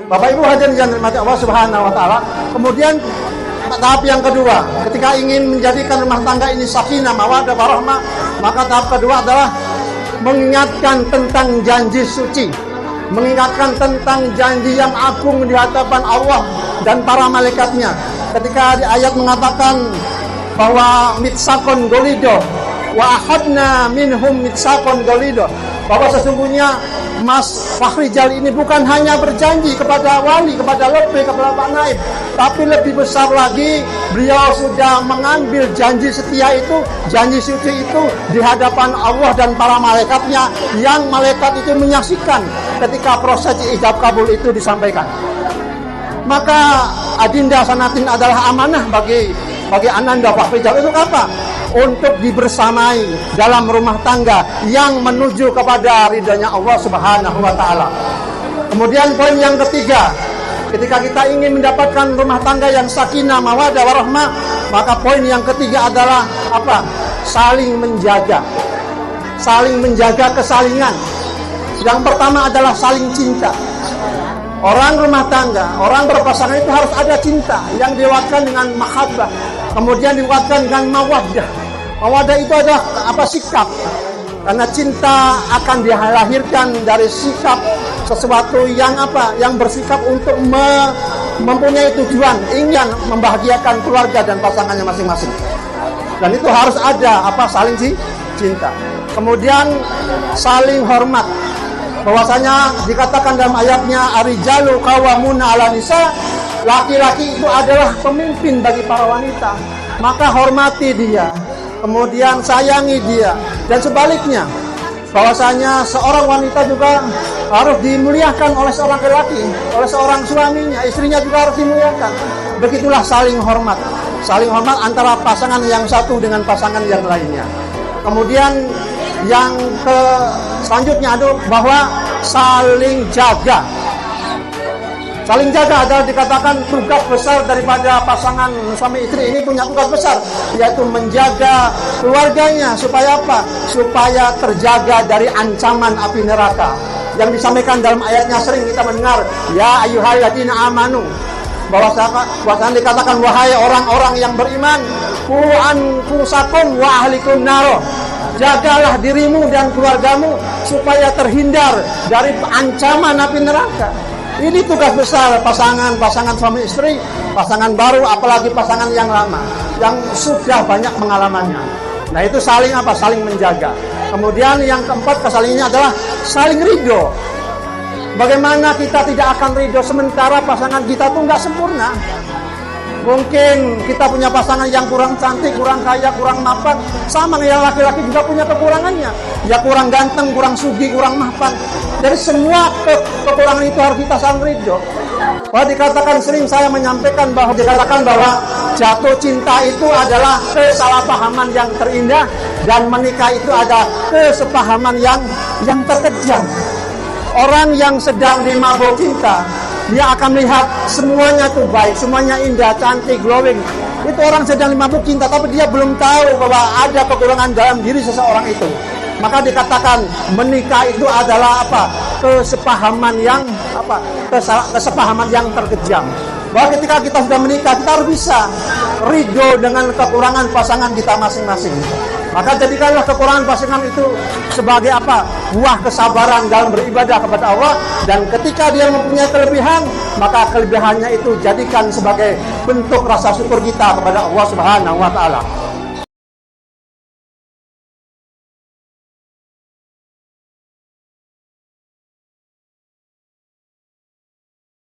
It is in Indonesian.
Bapak Ibu hadirin yang dirahmati Allah Subhanahu wa taala. Kemudian tahap yang kedua, ketika ingin menjadikan rumah tangga ini sakinah, mawaddah, warahmah, maka tahap kedua adalah mengingatkan tentang janji suci, mengingatkan tentang janji yang agung di hadapan Allah dan para malaikatnya. Ketika di ayat mengatakan bahwa mitsaqon golido wa ahadna minhum mitsaqon golido, bahwa sesungguhnya Mas Fahri Jali ini bukan hanya berjanji kepada wali, kepada lebih, kepada Pak Naib, tapi lebih besar lagi beliau sudah mengambil janji setia itu, janji suci itu di hadapan Allah dan para malaikatnya, yang malaikat itu menyaksikan ketika proses ijab kabul itu disampaikan. Maka Adinda Sanatin adalah amanah bagi Ananda Fahri Jali. Untuk apa? Untuk dibersamai dalam rumah tangga yang menuju kepada ridhanya Allah Subhanahu wa taala. Kemudian poin yang ketiga, ketika kita ingin mendapatkan rumah tangga yang sakinah, mawaddah, warahmah, maka poin yang ketiga adalah apa? Saling menjaga. Saling menjaga kesalingan. Yang pertama adalah saling cinta. Orang rumah tangga, orang berpasangan itu harus ada cinta yang diwakilkan dengan mahabbah, kemudian diwakilkan dengan mawaddah. Mawaddah itu adalah apa? Sikap. Karena cinta akan dilahirkan dari sikap sesuatu yang apa? Yang bersikap untuk mempunyai tujuan, ingin membahagiakan keluarga dan pasangannya masing-masing. Dan itu harus ada apa? Saling cinta. Kemudian saling hormat. Bahwasanya dikatakan dalam ayatnya ar-rijalu qawwamuna 'ala nisa, laki-laki itu adalah pemimpin bagi para wanita, maka hormati dia, kemudian sayangi dia. Dan sebaliknya, bahwasanya seorang wanita juga harus dimuliakan oleh seorang laki-laki, oleh seorang suaminya, istrinya juga harus dimuliakan. Begitulah saling hormat antara pasangan yang satu dengan pasangan yang lainnya. Kemudian yang selanjutnya adalah bahwa saling jaga. Saling jaga adalah dikatakan tugas besar daripada pasangan suami istri ini, punya tugas besar, yaitu menjaga keluarganya supaya apa? Supaya terjaga dari ancaman api neraka. Yang disampaikan dalam ayatnya sering kita mendengar, ya ayyuhalladzina amanu, bahwasanya dikatakan wahai orang-orang yang beriman, qu anfusakum wa ahlikum naro. Jagalah dirimu dan keluargamu supaya terhindar dari ancaman api neraka. Ini tugas besar pasangan suami istri, pasangan baru, apalagi pasangan yang lama, yang sudah banyak pengalamannya. Nah itu saling apa? Saling menjaga. Kemudian yang keempat kesalingannya adalah saling ridho. Bagaimana kita tidak akan ridho sementara pasangan kita tuh nggak sempurna? Mungkin kita punya pasangan yang kurang cantik, kurang kaya, kurang mapan. Sama yang laki-laki juga punya kekurangannya. Ya kurang ganteng, kurang sugih, kurang mapan. Dari semua kekurangan itu harus kita saling ridho. Bahwa dikatakan, sering saya menyampaikan bahwa jatuh cinta itu adalah kesalahpahaman yang terindah, dan menikah itu adalah kesepahaman yang terkejam. Orang yang sedang dimabuk cinta, dia akan melihat semuanya tuh baik, semuanya indah, cantik, glowing. Itu orang sedang dimabuk cinta, tapi dia belum tahu bahwa ada kekurangan dalam diri seseorang itu. Maka dikatakan menikah itu adalah apa? Kesepahaman yang terkejam. Bahwa ketika kita sudah menikah, kita harus bisa ridho dengan kekurangan pasangan kita masing-masing. Maka jadikanlah kekurangan pasangan itu sebagai apa? Buah kesabaran dalam beribadah kepada Allah. Dan ketika dia mempunyai kelebihan, maka kelebihannya itu jadikan sebagai bentuk rasa syukur kita kepada Allah Subhanahu wa taala.